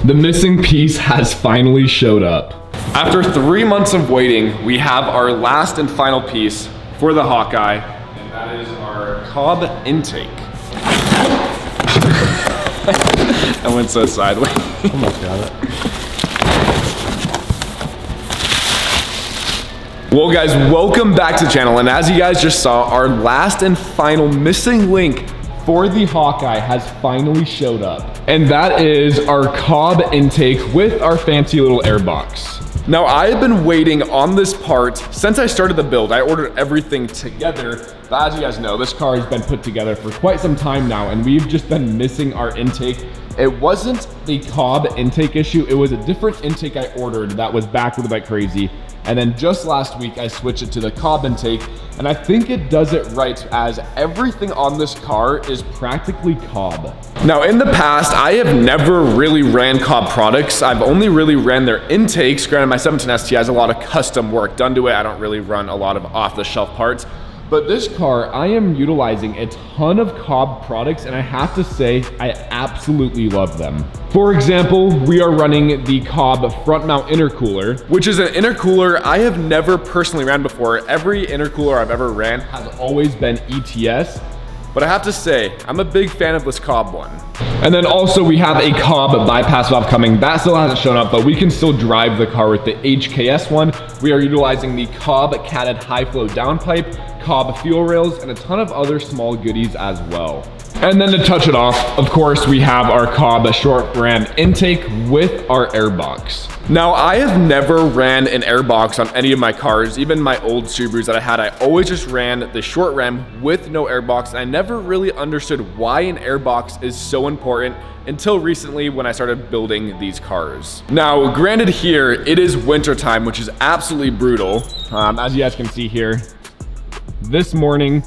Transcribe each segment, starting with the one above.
The missing piece has finally showed up. After 3 months of waiting, we have our last and final piece for the Hawkeye, and that is our Cobb intake. I went so sideways. Almost got it. Well guys, welcome back to the channel, and as you guys just saw, our last and final missing link for the Hawkeye has finally showed up. And that is our Cobb intake with our fancy little airbox. Now I have been waiting on this part since I started the build. I ordered everything together, but as you guys know, this car has been put together for quite some time now, and we've just been missing our intake. It wasn't the Cobb intake issue, it was a different intake I ordered that was backward like crazy. And then just last week, I switched it to the Cobb intake, and I think it does it right as everything on this car is practically Cobb. Now in the past, I have never really ran Cobb products. I've only really ran their intakes. Granted, my 17 STI has a lot of custom work done to it. I don't really run a lot of off-the-shelf parts. But this car, I am utilizing a ton of Cobb products, and I have to say, I absolutely love them. For example, we are running the Cobb front mount intercooler, which is an intercooler I have never personally ran before. Every intercooler I've ever ran has always been ETS, but I have to say, I'm a big fan of this Cobb one. And then also we have a Cobb bypass valve coming. That still hasn't shown up, but we can still drive the car with the HKS one. We are utilizing the Cobb catted high flow downpipe, Cobb fuel rails, and a ton of other small goodies as well. And then to touch it off, of course, we have our Cobb short ram intake with our airbox. Now, I have never ran an airbox on any of my cars, even my old Subarus that I had. I always just ran the short ram with no airbox, and I never really understood why an airbox is so important until recently when I started building these cars. Now, granted here, it is winter time, which is absolutely brutal. As you guys can see here, this morning,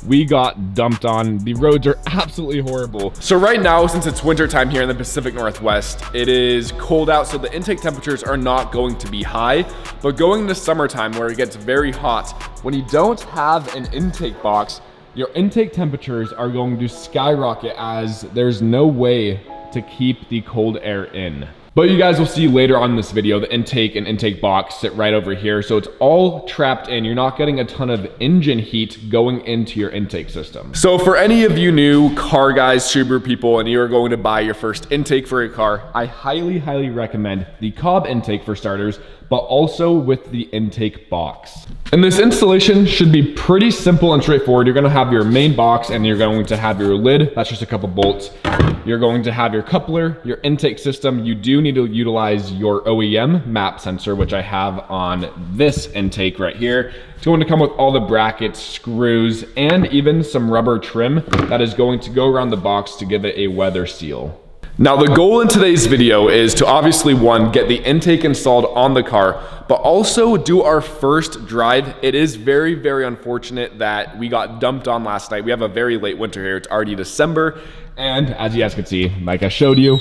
we got dumped on. The roads are absolutely horrible. So right now, since it's winter time here in the Pacific Northwest, it is cold out, so the intake temperatures are not going to be high. But going into summertime where it gets very hot, when you don't have an intake box, your intake temperatures are going to skyrocket as there's no way to keep the cold air in. But you guys will see later on in this video, the intake and intake box sit right over here. So it's all trapped in. You're not getting a ton of engine heat going into your intake system. So for any of you new car guys, Subaru people, and you're going to buy your first intake for your car, I highly, highly recommend the Cobb intake for starters, but also with the intake box. And this installation should be pretty simple and straightforward. You're gonna have your main box and you're going to have your lid. That's just a couple bolts. You're going to have your coupler, your intake system. You do need to utilize your OEM map sensor, which I have on this intake right here. It's going to come with all the brackets, screws, and even some rubber trim that is going to go around the box to give it a weather seal. Now the goal in today's video is to obviously one, get the intake installed on the car, but also do our first drive. It is very, very unfortunate that we got dumped on last night. We have a very late winter here. It's already December. And as you guys can see, like I showed you,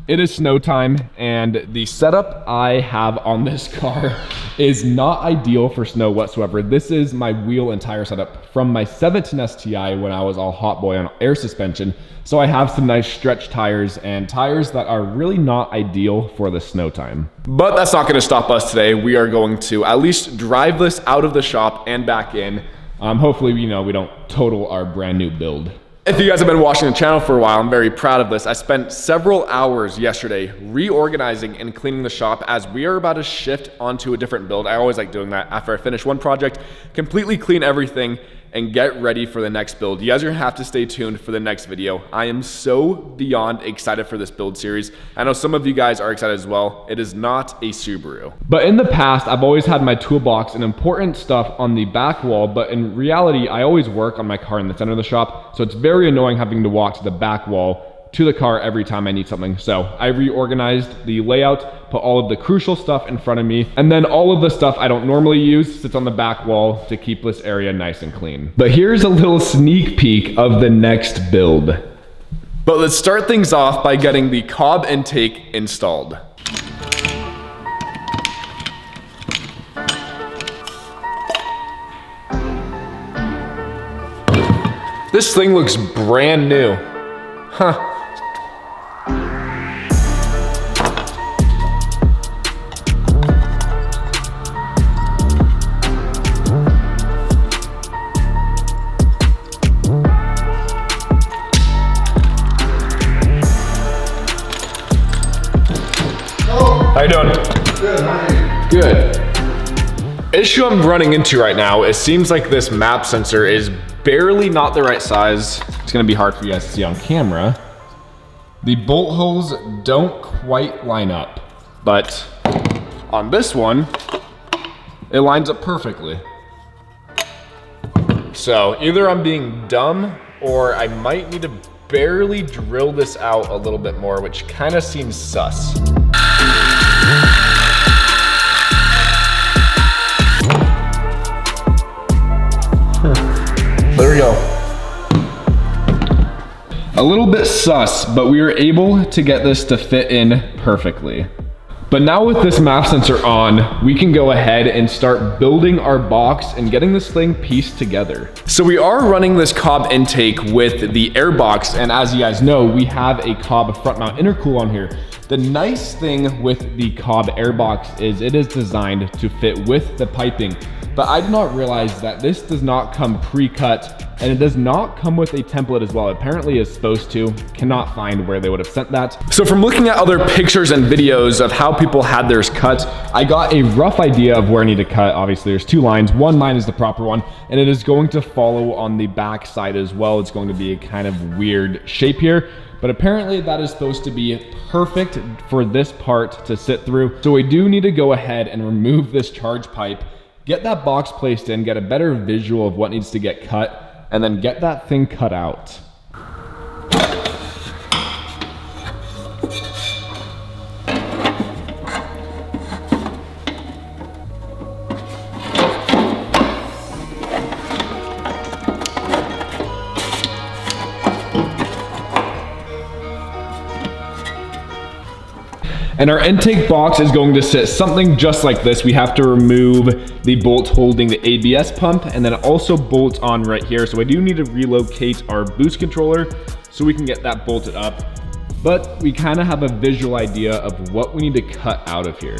it is snow time, and the setup I have on this car is not ideal for snow whatsoever. This is my wheel and tire setup from my 17 STI when I was all hot boy on air suspension. So I have some nice stretch tires and tires that are really not ideal for the snow time. But that's not gonna stop us today. We are going to at least drive this out of the shop and back in. Hopefully, we don't total our brand new build. If you guys have been watching the channel for a while, I'm very proud of this. I spent several hours yesterday reorganizing and cleaning the shop as we are about to shift onto a different build. I always like doing that after I finish one project, completely clean everything and get ready for the next build. You guys are gonna have to stay tuned for the next video. I am so beyond excited for this build series. I know some of you guys are excited as well. It is not a Subaru. But in the past, I've always had my toolbox and important stuff on the back wall, but in reality, I always work on my car in the center of the shop, so it's very annoying having to walk to the back wall to the car every time I need something. So I reorganized the layout, put all of the crucial stuff in front of me, and then all of the stuff I don't normally use sits on the back wall to keep this area nice and clean. But here's a little sneak peek of the next build. But let's start things off by getting the Cobb intake installed. This thing looks brand new. Huh. How you doing? Good, how are you? Good. Issue I'm running into right now, it seems like this map sensor is barely not the right size. It's gonna be hard for you guys to see on camera. The bolt holes don't quite line up, but on this one, it lines up perfectly. So either I'm being dumb or I might need to barely drill this out a little bit more, which kind of seems sus. There we go. A little bit sus, but we were able to get this to fit in perfectly. But now with this map sensor on, we can go ahead and start building our box and getting this thing pieced together. So we are running this Cobb intake with the airbox, and as you guys know, we have a Cobb front mount intercool on here. The nice thing with the Cobb airbox is it is designed to fit with the piping, but I did not realize that this does not come pre-cut, and it does not come with a template as well. Apparently it's supposed to. Cannot find where they would have sent that. So from looking at other pictures and videos of how people had theirs cut, I got a rough idea of where I need to cut. Obviously there's two lines. One line is the proper one, and it is going to follow on the back side as well. It's going to be a kind of weird shape here, but apparently that is supposed to be perfect for this part to sit through. So we do need to go ahead and remove this charge pipe, get that box placed in, get a better visual of what needs to get cut, and then get that thing cut out. And our intake box is going to sit something just like this. We have to remove the bolt holding the ABS pump and then also bolt on right here. So I do need to relocate our boost controller so we can get that bolted up. But we kind of have a visual idea of what we need to cut out of here.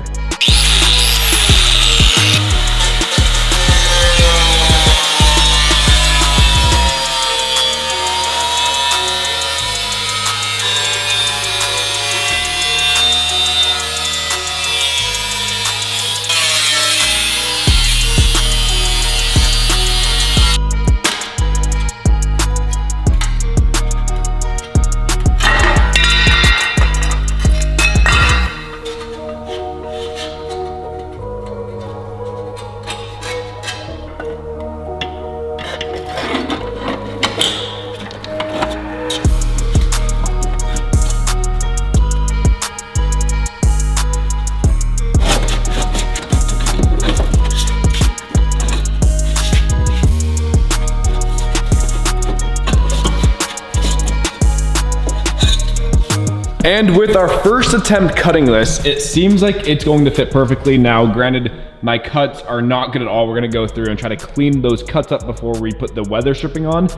And with our first attempt cutting this, it seems like it's going to fit perfectly. Now, granted, my cuts are not good at all. We're gonna go through and try to clean those cuts up before we put the weather stripping on.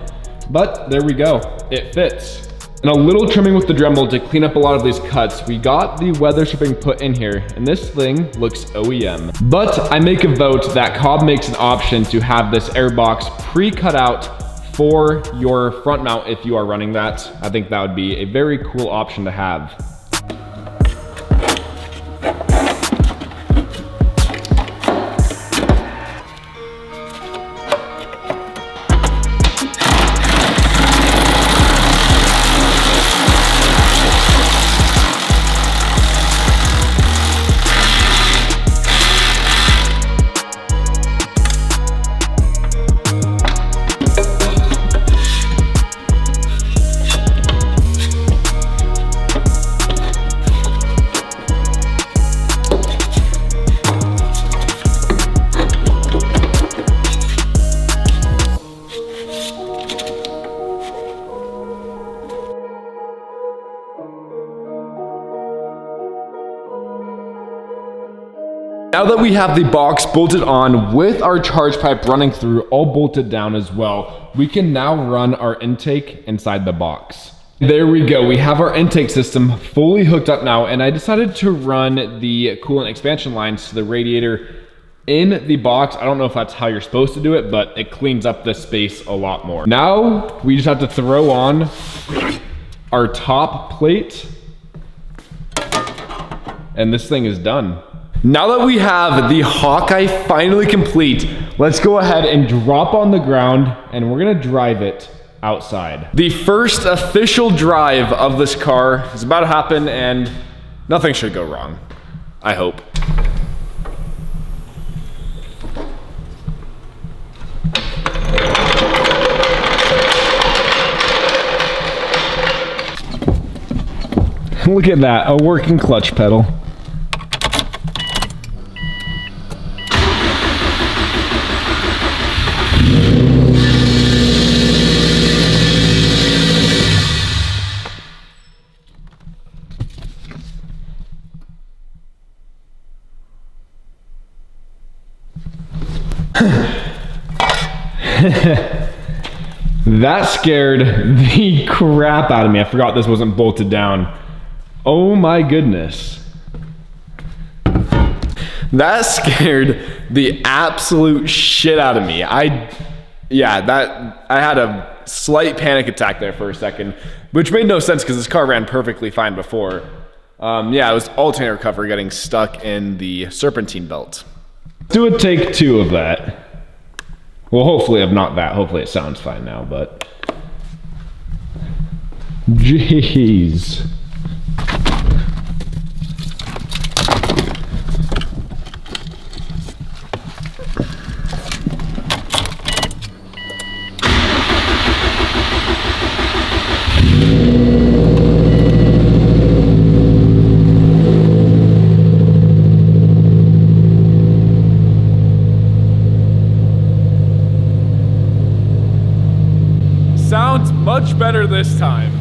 But there we go, it fits. And a little trimming with the Dremel to clean up a lot of these cuts. We got the weather stripping put in here, and this thing looks OEM. But I make a vote that Cobb makes an option to have this airbox pre-cut out for your front mount if you are running that. I think that would be a very cool option to have. Now that we have the box bolted on with our charge pipe running through, all bolted down as well, we can now run our intake inside the box. There we go, we have our intake system fully hooked up now, and I decided to run the coolant expansion lines to the radiator in the box. I don't know if that's how you're supposed to do it, but it cleans up the space a lot more. Now we just have to throw on our top plate and this thing is done. Now that we have the Hawkeye finally complete, let's go ahead and drop on the ground and we're gonna drive it outside. The first official drive of this car is about to happen and nothing should go wrong, I hope. Look at that, a working clutch pedal. That scared the crap out of me. I forgot this wasn't bolted down. Oh my goodness. That scared the absolute shit out of me. I had a slight panic attack there for a second, which made no sense because this car ran perfectly fine before. Yeah, it was alternator cover getting stuck in the serpentine belt. Do a take two of that. Well, hopefully I'm not that. Hopefully it sounds fine now, but jeez. Sounds much better this time.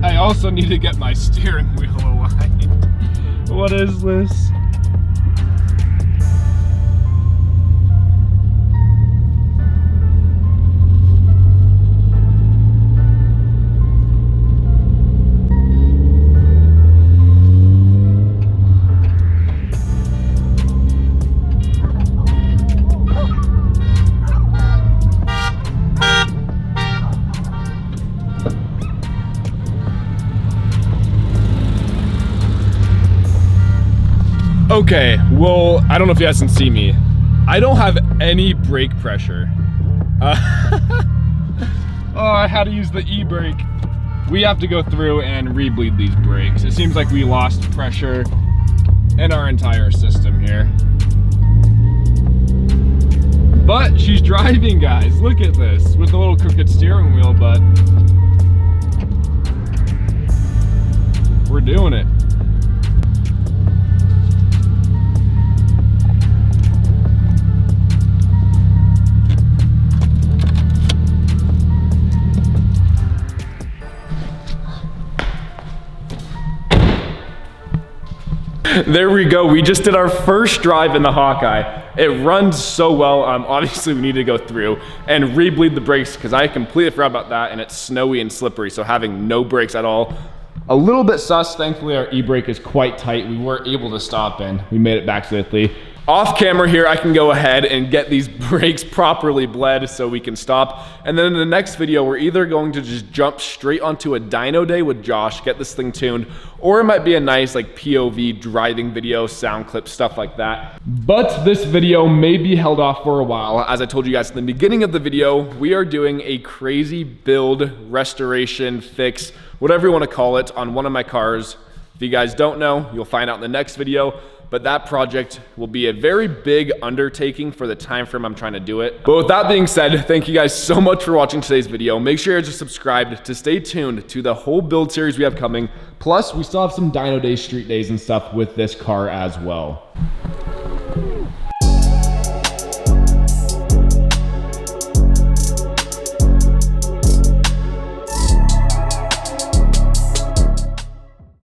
I also need to get my steering wheel aligned. What is this? Okay, well, I don't know if you guys can see me. I don't have any brake pressure. Oh, I had to use the e-brake. We have to go through and re-bleed these brakes. It seems like we lost pressure in our entire system here. But she's driving, guys. Look at this, with a little crooked steering wheel, but we're doing it. There we go. We just did our first drive in the Hawkeye. It runs so well. Obviously, we need to go through and re-bleed the brakes because I completely forgot about that, and it's snowy and slippery, so having no brakes at all, a little bit sus. Thankfully, our e-brake is quite tight. We were able to stop and we made it back safely. Off camera here, I can go ahead and get these brakes properly bled so we can stop. And then in the next video, we're either going to just jump straight onto a dyno day with Josh, get this thing tuned, or it might be a nice like POV driving video, sound clip, stuff like that. But this video may be held off for a while. As I told you guys in the beginning of the video, we are doing a crazy build, restoration, fix, whatever you want to call it, on one of my cars. If you guys don't know, you'll find out in the next video. but that project will be a very big undertaking for the time frame I'm trying to do it. But with that being said, thank you guys so much for watching today's video. Make sure you're just subscribed to stay tuned to the whole build series we have coming. Plus, we still have some dyno days, street days and stuff with this car as well.